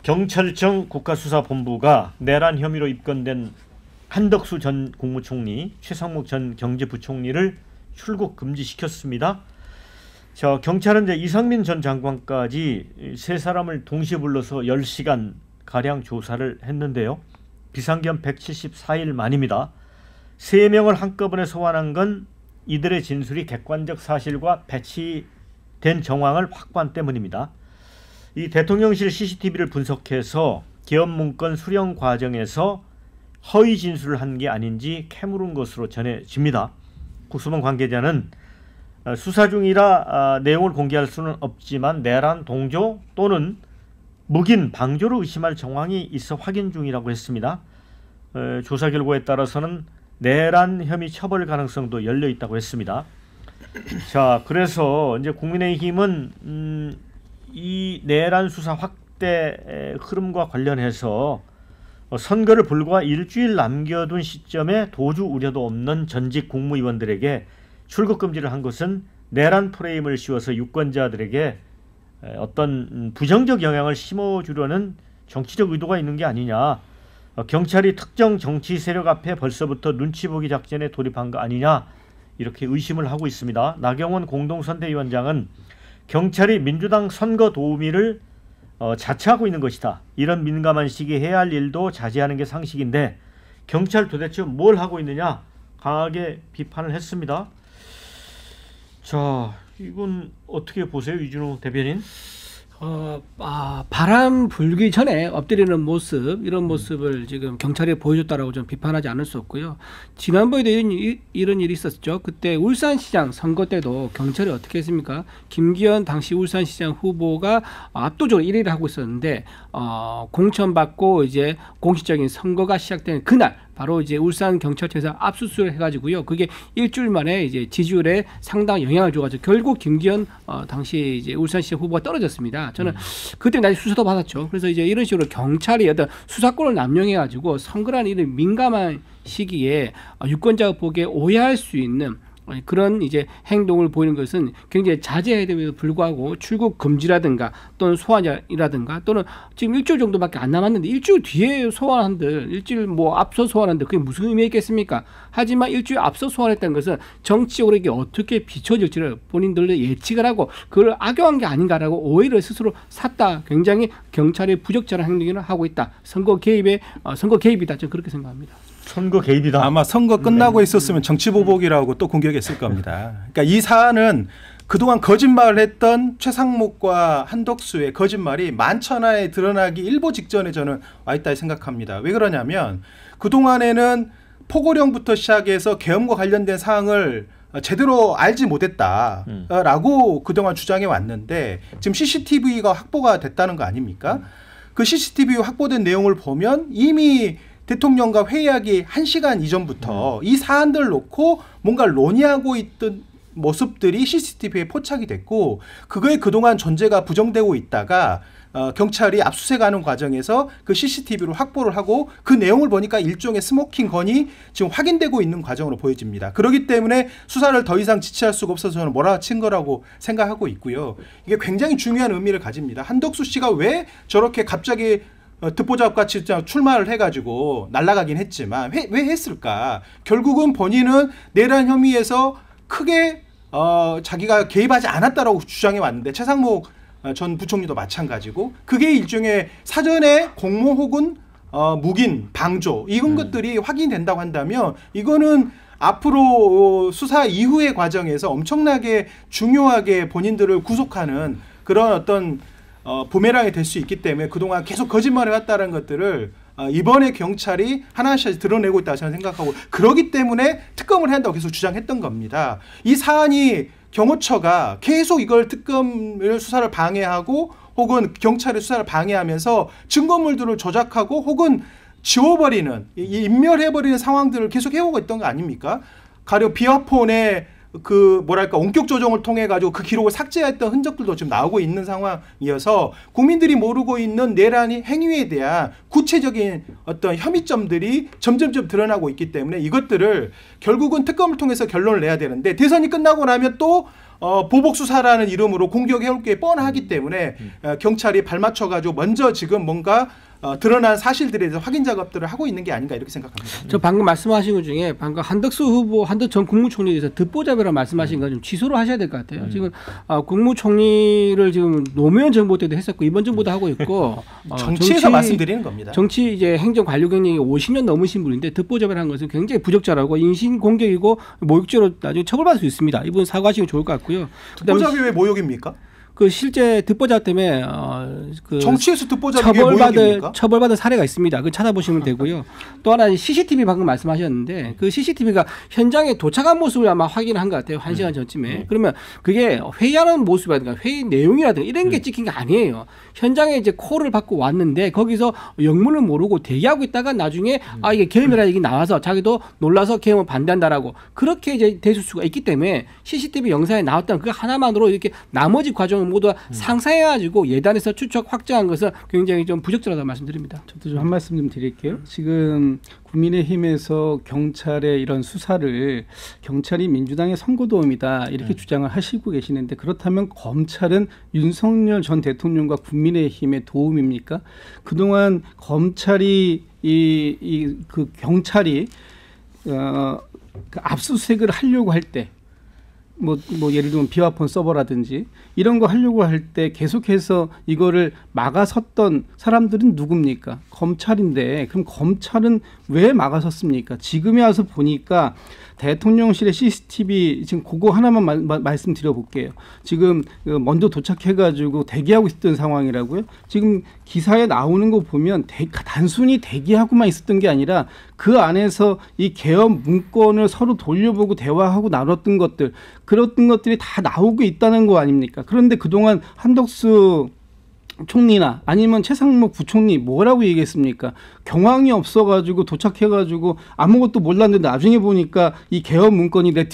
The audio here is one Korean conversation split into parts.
경찰청 국가수사본부가 내란 혐의로 입건된 한덕수 전 국무총리, 최상목 전 경제부총리를 출국 금지시켰습니다. 자, 경찰은 이제 이상민 전 장관까지 세 사람을 동시에 불러서 10시간 가량 조사를 했는데요. 비상기한 174일 만입니다. 3명을 한꺼번에 소환한 건 이들의 진술이 객관적 사실과 배치된 정황을 확보한 때문입니다. 이 대통령실 CCTV를 분석해서 계엄 문건 수령 과정에서 허위 진술을 한 게 아닌지 캐물은 것으로 전해집니다. 국수본 관계자는 수사 중이라 내용을 공개할 수는 없지만 내란 동조 또는 묵인, 방조로 의심할 정황이 있어 확인 중이라고 했습니다. 조사 결과에 따라서는 내란 혐의 처벌 가능성도 열려 있다고 했습니다. 자, 그래서 이제 국민의힘은 이 내란 수사 확대 흐름과 관련해서 선거를 불과 일주일 남겨둔 시점에 도주 우려도 없는 전직 국무위원들에게 출국 금지를 한 것은 내란 프레임을 씌워서 유권자들에게 어떤 부정적 영향을 심어주려는 정치적 의도가 있는 게 아니냐, 경찰이 특정 정치 세력 앞에 벌써부터 눈치 보기 작전에 돌입한 거 아니냐, 이렇게 의심을 하고 있습니다. 나경원 공동선대위원장은 경찰이 민주당 선거 도우미를 자처하고 있는 것이다. 이런 민감한 시기에 해야 할 일도 자제하는 게 상식인데 경찰 도대체 뭘 하고 있느냐, 강하게 비판을 했습니다. 자, 이건 어떻게 보세요, 이준호 대변인? 바람 불기 전에 엎드리는 모습, 이런 모습을 지금 경찰이 보여줬다라고 좀 비판하지 않을 수 없고요. 지난번에도 이런 일이 있었죠. 그때 울산시장 선거 때도 경찰이 어떻게 했습니까? 김기현 당시 울산시장 후보가 압도적으로 1위를 하고 있었는데 공천받고 이제 공식적인 선거가 시작되는 그날 바로 이제 울산 경찰청에서 압수수색을 해가지고요. 그게 일주일 만에 이제 지지율에 상당한 영향을 줘가지고 결국 김기현 당시 이제 울산시장 후보가 떨어졌습니다. 저는 그때 나중에 수사도 받았죠. 그래서 이제 이런 식으로 경찰이 어떤 수사권을 남용해가지고 선거라는 이런 민감한 시기에 유권자가 보기에 오해할 수 있는 그런 이제 행동을 보이는 것은 굉장히 자제해야 됨에도 불구하고 출국 금지라든가 또는 소환이라든가 또는 지금 일주일 정도밖에 안 남았는데 일주일 뒤에 소환한들, 일주일 뭐 앞서 소환한들 그게 무슨 의미가 있겠습니까? 하지만 일주일 앞서 소환했다는 것은 정치적으로 이게 어떻게 비춰질지를 본인들도 예측을 하고 그걸 악용한 게 아닌가라고 오해를 스스로 샀다. 굉장히 경찰의 부적절한 행동을 하고 있다. 선거 개입이다. 저는 그렇게 생각합니다. 선거 개입이다. 아마 선거 끝나고 있었으면 정치보복이라고 또 공격했을 겁니다. 그러니까 이 사안은 그동안 거짓말을 했던 최상목과 한덕수의 거짓말이 만천하에 드러나기 일보 직전에 저는 와 있다 생각합니다. 왜 그러냐면 그동안에는 포고령부터 시작해서 계엄과 관련된 사항을 제대로 알지 못했다라고 그동안 주장해 왔는데 지금 CCTV가 확보가 됐다는 거 아닙니까? 그 CCTV 확보된 내용을 보면 이미 대통령과 회의하기 1시간 이전부터 이 사안들을 놓고 뭔가 논의하고 있던 모습들이 CCTV에 포착이 됐고 그거에 그동안 존재가 부정되고 있다가 경찰이 압수수색하는 과정에서 그 CCTV를 확보를 하고 그 내용을 보니까 일종의 스모킹 건이 지금 확인되고 있는 과정으로 보여집니다. 그렇기 때문에 수사를 더 이상 지체할 수가 없어서 저는 몰아친 거라고 생각하고 있고요. 이게 굉장히 중요한 의미를 가집니다. 한덕수 씨가 왜 저렇게 갑자기 듣보잡같이 출마를 해가지고 날아가긴 했지만 왜 했을까? 결국은 본인은 내란 혐의에서 크게 자기가 개입하지 않았다라고 주장해 왔는데 최상목 전 부총리도 마찬가지고 그게 일종의 사전에 공모 혹은 묵인, 방조 이런 것들이 확인된다고 한다면 이거는 앞으로 수사 이후의 과정에서 엄청나게 중요하게 본인들을 구속하는 그런 어떤 부메랑이 될 수 있기 때문에 그동안 계속 거짓말을 했다는 것들을 이번에 경찰이 하나씩 드러내고 있다고 저는 생각하고 그러기 때문에 특검을 해야 한다고 계속 주장했던 겁니다. 이 사안이 경호처가 계속 이걸 특검을 수사를 방해하고 혹은 경찰의 수사를 방해하면서 증거물들을 조작하고 혹은 지워버리는, 인멸해버리는 상황들을 계속 해오고 있던 거 아닙니까? 가령 비화폰에 그 뭐랄까 원격 조정을 통해 가지고 그 기록을 삭제했던 흔적들도 지금 나오고 있는 상황이어서 국민들이 모르고 있는 내란의 행위에 대한 구체적인 어떤 혐의점들이 점점점 드러나고 있기 때문에 이것들을 결국은 특검을 통해서 결론을 내야 되는데 대선이 끝나고 나면 또 보복 수사라는 이름으로 공격해올 게 뻔하기 때문에 경찰이 발맞춰가지고 먼저 지금 뭔가 드러난 사실들에 대해서 확인 작업들을 하고 있는 게 아닌가 이렇게 생각합니다. 저 방금 말씀하신 것 중에 방금 한덕수 후보, 한덕 전 국무총리에 대해서 듣보잡이라고 말씀하신 거 좀 취소를 하셔야 될 것 같아요. 지금 국무총리를 지금 노무현 정부 때도 했었고 이번 정부도 하고 있고 정치에서 말씀드리는 겁니다. 정치 이제 행정 관료 경력이 50년 넘으신 분인데 듣보잡이라는 것은 굉장히 부적절하고 인신 공격이고 모욕죄로 나중에 처벌받을 수 있습니다. 이분 사과하시면 좋을 것 같고요. 듣보잡이 왜 모욕입니까? 그 실제 듣보잡 때문에 그 정치에서 듣보잡이 모욕입니까? 처벌받은 사례가 있습니다. 그 찾아보시면 되고요. 또 하나 CCTV 방금 말씀하셨는데 그 CCTV가 현장에 도착한 모습을 아마 확인한 것 같아요. 1시간 전쯤에. 그러면 그게 회의하는 모습이라든가 회의 내용이라든가 이런 게 찍힌 게 아니에요. 현장에 이제 콜을 받고 왔는데 거기서 영문을 모르고 대기하고 있다가 나중에 이게 계엄이라는 얘기 나와서 자기도 놀라서 계엄을 반대한다라고 그렇게 이제 됐을 수가 있기 때문에 CCTV 영상에 나왔던 그 하나만으로 이렇게 나머지 과정을 모두 상상해가지고 예단해서 추적 확정한 것은 굉장히 좀 부적절하다고 말씀드립니다. 저도 좀 한 말씀 좀 드릴게요. 지금 국민의힘에서 경찰의 이런 수사를 경찰이 민주당의 선거도움이다 이렇게 주장을 하시고 계시는데 그렇다면 검찰은 윤석열 전 대통령과 국민의힘의 도움입니까? 그동안 검찰이 그 경찰이 그 압수수색을 하려고 할 때 뭐 예를 들면 비화폰 서버라든지 이런 거 하려고 할 때 계속해서 이거를 막아섰던 사람들은 누굽니까? 검찰인데 그럼 검찰은 왜 막아섰습니까? 지금에 와서 보니까 대통령실의 CCTV 지금 그거 하나만 말씀드려 볼게요. 지금 먼저 도착해가지고 대기하고 있었던 상황이라고요. 지금 기사에 나오는 거 보면 단순히 대기하고만 있었던 게 아니라 그 안에서 이 계엄 문건을 서로 돌려보고 대화하고 나눴던 것들 그랬던 것들이 다 나오고 있다는 거 아닙니까? 그런데 그동안 한덕수 총리나 아니면 최상목 부총리 뭐라고 얘기했습니까? 경황이 없어가지고 도착해가지고 아무것도 몰랐는데 나중에 보니까 이 계엄 문건이 내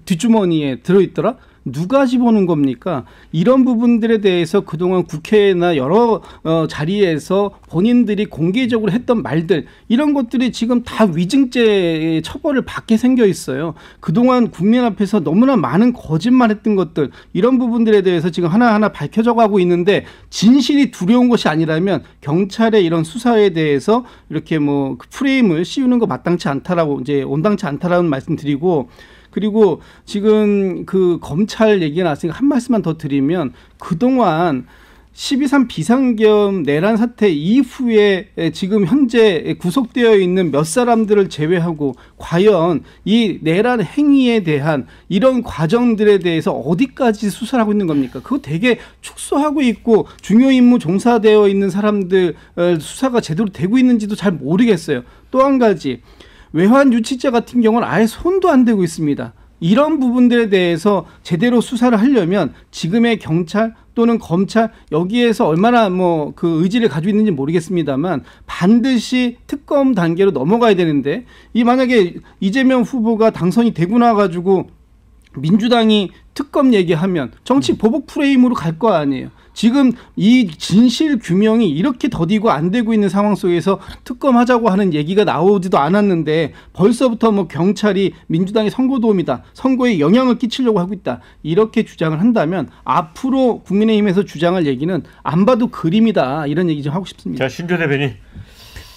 뒷주머니에 들어있더라? 누가 집어넣은 겁니까? 이런 부분들에 대해서 그동안 국회나 여러 자리에서 본인들이 공개적으로 했던 말들 이런 것들이 지금 다 위증죄 처벌을 받게 생겨 있어요. 그동안 국민 앞에서 너무나 많은 거짓말했던 것들 이런 부분들에 대해서 지금 하나하나 밝혀져 가고 있는데 진실이 두려운 것이 아니라면 경찰의 이런 수사에 대해서 이렇게 뭐 그 프레임을 씌우는 거 마땅치 않다라고 이제 온당치 않다라는 말씀드리고 그리고 지금 그 검찰 얘기가 나왔으니까 한 말씀만 더 드리면 그동안 12.3 비상계엄 내란 사태 이후에 지금 현재 구속되어 있는 몇 사람들을 제외하고 과연 이 내란 행위에 대한 이런 과정들에 대해서 어디까지 수사를 하고 있는 겁니까? 그거 되게 축소하고 있고 중요 임무 종사되어 있는 사람들 수사가 제대로 되고 있는지도 잘 모르겠어요. 또 한 가지 외환 유치죄 같은 경우는 아예 손도 안 대고 있습니다. 이런 부분들에 대해서 제대로 수사를 하려면 지금의 경찰 또는 검찰 여기에서 얼마나 뭐 그 의지를 가지고 있는지 모르겠습니다만 반드시 특검 단계로 넘어가야 되는데 이 만약에 이재명 후보가 당선이 되고 나가지고 민주당이 특검 얘기하면 정치 보복 프레임으로 갈 거 아니에요. 지금 이 진실 규명이 이렇게 더디고 안 되고 있는 상황 속에서 특검하자고 하는 얘기가 나오지도 않았는데 벌써부터 뭐 경찰이 민주당의 선거도움이다. 선거에 영향을 끼치려고 하고 있다. 이렇게 주장을 한다면 앞으로 국민의힘에서 주장할 얘기는 안 봐도 그림이다. 이런 얘기 좀 하고 싶습니다. 자, 신조 대변인.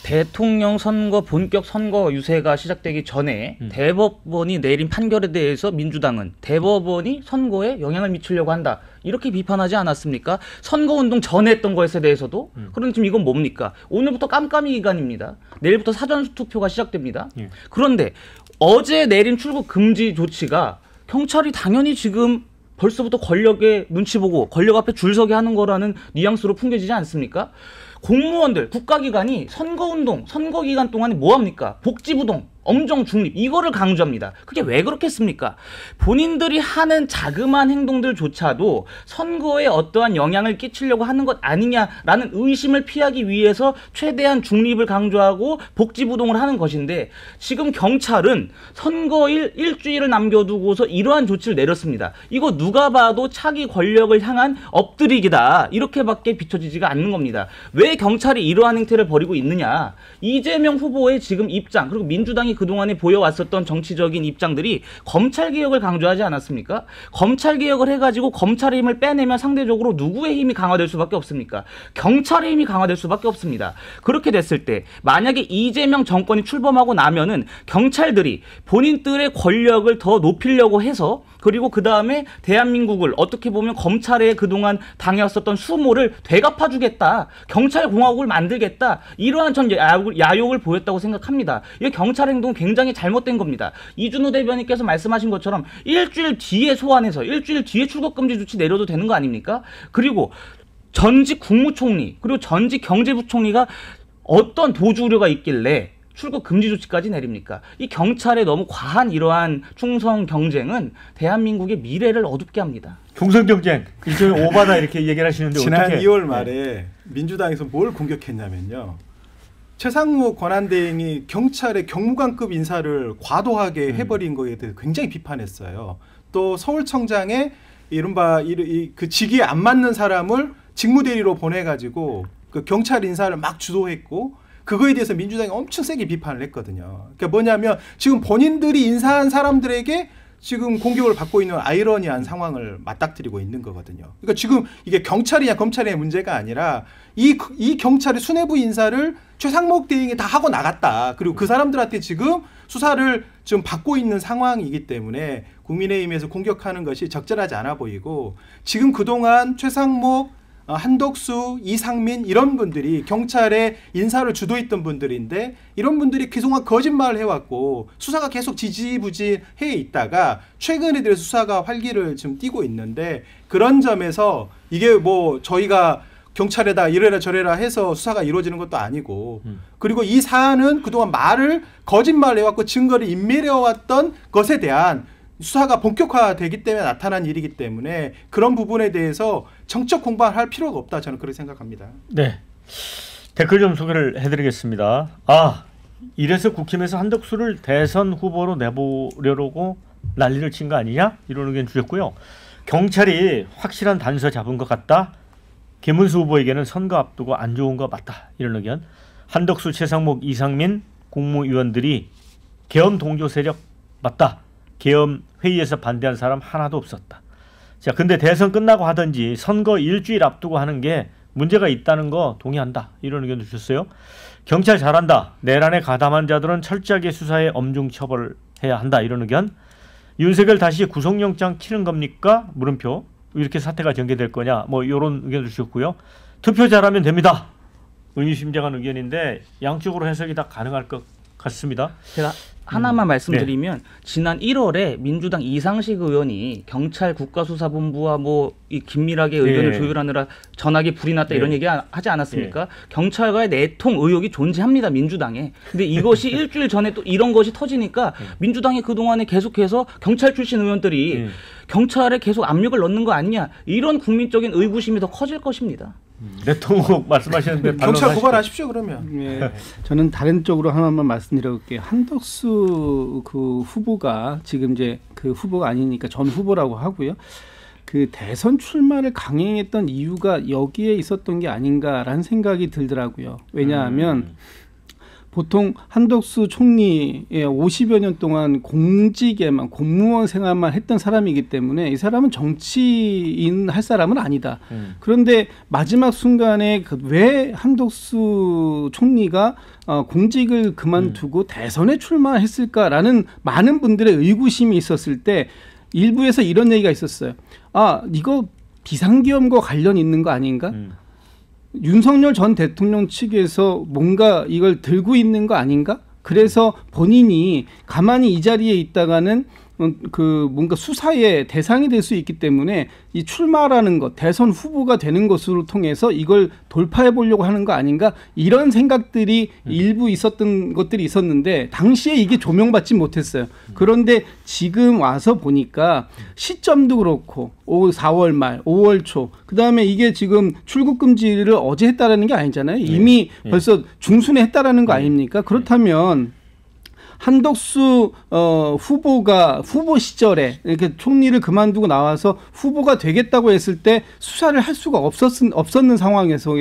대통령 선거 본격 선거 유세가 시작되기 전에 대법원이 내린 판결에 대해서 민주당은 대법원이 선거에 영향을 미치려고 한다. 이렇게 비판하지 않았습니까? 선거운동 전에 했던 것에 대해서도. 그런데 지금 이건 뭡니까? 오늘부터 깜깜이 기간입니다. 내일부터 사전투표가 시작됩니다. 그런데 어제 내린 출국 금지 조치가 경찰이 당연히 지금 벌써부터 권력의 눈치 보고 권력 앞에 줄 서게 하는 거라는 뉘앙스로 풍겨지지 않습니까? 공무원들, 국가기관이 선거운동, 선거기간 동안에 뭐합니까? 복지부동, 엄정 중립 이거를 강조합니다. 그게 왜 그렇겠습니까? 본인들이 하는 자그마한 행동들조차도 선거에 어떠한 영향을 끼치려고 하는 것 아니냐라는 의심을 피하기 위해서 최대한 중립을 강조하고 복지부동을 하는 것인데 지금 경찰은 선거일 일주일을 남겨두고서 이러한 조치를 내렸습니다. 이거 누가 봐도 차기 권력을 향한 엎드리기다. 이렇게밖에 비춰지지가 않는 겁니다. 왜 경찰이 이러한 행태를 벌이고 있느냐? 이재명 후보의 지금 입장 그리고 민주당이 민주당이 그동안에 보여왔었던 정치적인 입장들이 검찰개혁을 강조하지 않았습니까? 검찰개혁을 해가지고 검찰의 힘을 빼내면 상대적으로 누구의 힘이 강화될 수밖에 없습니까? 경찰의 힘이 강화될 수밖에 없습니다. 그렇게 됐을 때 만약에 이재명 정권이 출범하고 나면은 경찰들이 본인들의 권력을 더 높이려고 해서 그리고 그 다음에 대한민국을 어떻게 보면 검찰에 그동안 당해왔었던 수모를 되갚아주겠다. 경찰공화국을 만들겠다. 이러한 전 야욕을 보였다고 생각합니다. 이 경찰 행동은 굉장히 잘못된 겁니다. 이준호 대변인께서 말씀하신 것처럼 일주일 뒤에 소환해서 일주일 뒤에 출국금지 조치 내려도 되는 거 아닙니까? 그리고 전직 국무총리 그리고 전직 경제부총리가 어떤 도주 우려가 있길래 출국 금지 조치까지 내립니까? 이 경찰의 너무 과한 이러한 충성 경쟁은 대한민국의 미래를 어둡게 합니다. 충성 경쟁 일종의 오바다 이렇게 얘기를 하시는데 지난 어떻게 2월 말에 민주당에서 뭘 공격했냐면요. 최상목 권한대행이 경찰의 경무관급 인사를 과도하게 해버린 거에 대해서 굉장히 비판했어요. 또 서울청장의 이른바 그 직위에 안 맞는 사람을 직무대리로 보내가지고 그 경찰 인사를 막 주도했고 그거에 대해서 민주당이 엄청 세게 비판을 했거든요. 그러니까 뭐냐면 지금 본인들이 인사한 사람들에게 지금 공격을 받고 있는 아이러니한 상황을 맞닥뜨리고 있는 거거든요. 그러니까 지금 이게 경찰이냐 검찰의 문제가 아니라 이 경찰의 수뇌부 인사를 최상목 대행이 다 하고 나갔다. 그리고 그 사람들한테 지금 수사를 좀 받고 있는 상황이기 때문에 국민의힘에서 공격하는 것이 적절하지 않아 보이고 지금 그동안 최상목 한덕수, 이상민 이런 분들이 경찰의 인사를 주도했던 분들인데 이런 분들이 그동안 거짓말을 해왔고 수사가 계속 지지부진해 있다가 최근에 들어서 수사가 활기를 지금 띠고 있는데 그런 점에서 이게 뭐 저희가 경찰에다 이래라 저래라 해서 수사가 이루어지는 것도 아니고 그리고 이 사안은 그동안 거짓말을 해왔고 증거를 인멸해왔던 것에 대한 수사가 본격화되기 때문에 나타난 일이기 때문에 그런 부분에 대해서 정적 공방할 필요가 없다 저는 그렇게 생각합니다. 네, 댓글 좀 소개를 해드리겠습니다. 이래서 국힘에서 한덕수를 대선 후보로 내보려고 난리를 친 거 아니냐 이런 의견 주셨고요. 경찰이 확실한 단서 잡은 것 같다. 김문수 후보에게는 선거 앞두고 안 좋은 거 맞다 이런 의견. 한덕수, 최상목, 이상민 국무위원들이 계엄 동조 세력 맞다. 계엄 회의에서 반대한 사람 하나도 없었다. 자, 근데 대선 끝나고 하든지 선거 일주일 앞두고 하는 게 문제가 있다는 거 동의한다. 이런 의견도 주셨어요. 경찰 잘한다. 내란에 가담한 자들은 철저하게 수사에 엄중 처벌해야 한다. 이런 의견. 윤석열 다시 구속영장 키는 겁니까? 물음표. 이렇게 사태가 전개될 거냐? 뭐 이런 의견도 주셨고요. 투표 잘하면 됩니다. 의미심장한 의견인데 양쪽으로 해석이 다 가능할 것 같습니다. 제가 하나만 말씀드리면 지난 1월에 민주당 이상식 의원이 경찰 국가수사본부와 뭐 이 긴밀하게 의견을 조율하느라 전화기 불이 났다 이런 얘기 하지 않았습니까? 경찰과의 내통 의혹이 존재합니다, 민주당에. 근데 이것이 일주일 전에 또 이런 것이 터지니까 민주당이 그동안에 계속해서 경찰 출신 의원들이 경찰에 계속 압력을 넣는 거 아니냐 이런 국민적인 의구심이 더 커질 것입니다. 내통 의혹 말씀하셨는데 경찰 고발하십시오 그러면. 예, 저는 다른 쪽으로 하나만 말씀드려볼게요. 한덕수 그 후보가 지금 이제 그 후보가 아니니까 전 후보라고 하고요. 그 대선 출마를 강행했던 이유가 여기에 있었던 게 아닌가라는 생각이 들더라고요. 왜냐하면 보통 한덕수 총리 50여 년 동안 공직에만 공무원 생활만 했던 사람이기 때문에 이 사람은 정치인 할 사람은 아니다. 그런데 마지막 순간에 왜 한덕수 총리가 공직을 그만두고 대선에 출마했을까라는 많은 분들의 의구심이 있었을 때 일부에서 이런 얘기가 있었어요. 이거 비상계엄과 관련 있는 거 아닌가? 윤석열 전 대통령 측에서 뭔가 이걸 들고 있는 거 아닌가? 그래서 본인이 가만히 이 자리에 있다가는 그 뭔가 수사의 대상이 될 수 있기 때문에 이 출마라는 것, 대선 후보가 되는 것으로 통해서 이걸 돌파해 보려고 하는 거 아닌가? 이런 생각들이 일부 있었던 것들이 있었는데 당시에 이게 조명받지 못했어요. 그런데 지금 와서 보니까 시점도 그렇고 4월 말, 5월 초, 그 다음에 이게 지금 출국 금지를 어제 했다라는 게 아니잖아요. 이미 벌써 중순에 했다라는 거 아닙니까? 그렇다면 한덕수 후보가 후보 시절에 이렇게 총리를 그만두고 나와서 후보가 되겠다고 했을 때 수사를 할 수가 없었는 상황에서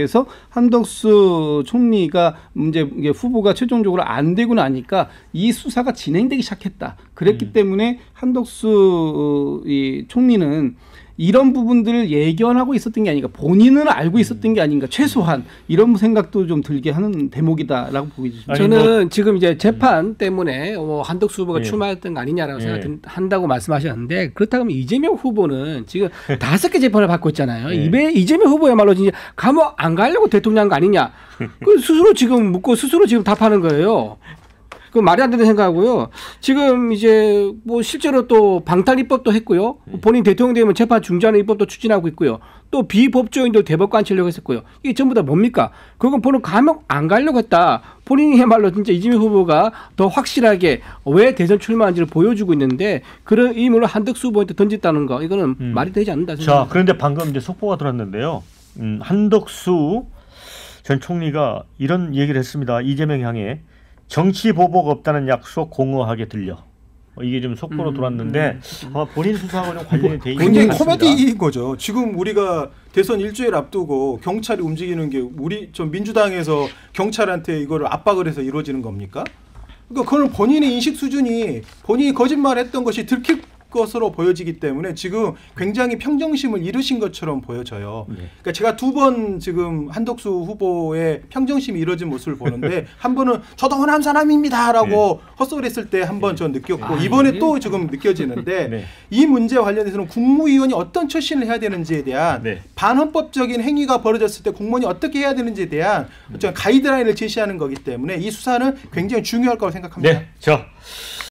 한덕수 총리가 이제 후보가 최종적으로 안 되고 나니까 이 수사가 진행되기 시작했다. 그랬기 때문에 한덕수 이 총리는 이런 부분들을 예견하고 있었던 게 아닌가, 본인은 알고 있었던 게 아닌가, 최소한 이런 생각도 좀 들게 하는 대목이다라고 보기 됩니다. 저는 지금 이제 재판 때문에 한덕수 후보가 출마했던 거 아니냐라고 생각한다고 말씀하셨는데, 그렇다면 이재명 후보는 지금 5개 재판을 받고 있잖아요. 이재명 후보야말로 진짜 감옥 안 가려고 대통령한 거 아니냐, 그 스스로 지금 묻고 스스로 지금 답하는 거예요. 그 말이 안 되는 생각하고요. 지금 이제 뭐 실제로 또 방탄 입법도 했고요. 본인 대통령 되면 재판 중지하는 입법도 추진하고 있고요. 또 비법조인도 대법관 치려고 했었고요. 이게 전부 다 뭡니까? 그건 본인 감옥 안 가려고 했다. 본인이야말로 진짜 이재명 후보가 더 확실하게 왜 대선 출마한지를 보여주고 있는데, 그런 의문을 한덕수 후보한테 던졌다는 거, 이거는 말이 되지 않는다 생각합니다. 자, 그런데 방금 이제 속보가 들었는데요. 한덕수 전 총리가 이런 얘기를 했습니다. 이재명 향해 정치 보복 없다는 약속 공허하게 들려. 이게 좀 속보로 들어왔는데 본인 수사하고 좀 관련이 돼 있는 굉장히 것 같습니다. 코미디인 거죠. 지금 우리가 대선 일주일 앞두고 경찰이 움직이는 게 우리 좀 민주당에서 경찰한테 이거를 압박을 해서 이루어지는 겁니까? 그러니까 그건 본인의 인식 수준이 본인이 거짓말했던 것이 들킬 것으로 보여지기 때문에 지금 굉장히 평정심을 잃으신 것처럼 보여져요. 그러니까 제가 2번 지금 한덕수 후보의 평정심이 잃어진 모습을 보는데, 한 번은 저도 호남 사람입니다라고 헛소리했을 때 한 번 전 느꼈고, 이번에 또 지금 느껴지는데 이 문제와 관련해서는 국무위원이 어떤 처신을 해야 되는지에 대한 반헌법적인 행위가 벌어졌을 때 공무원이 어떻게 해야 되는지에 대한 가이드라인을 제시하는 거기 때문에 이 수사는 굉장히 중요할 거라고 생각합니다. 네, 자.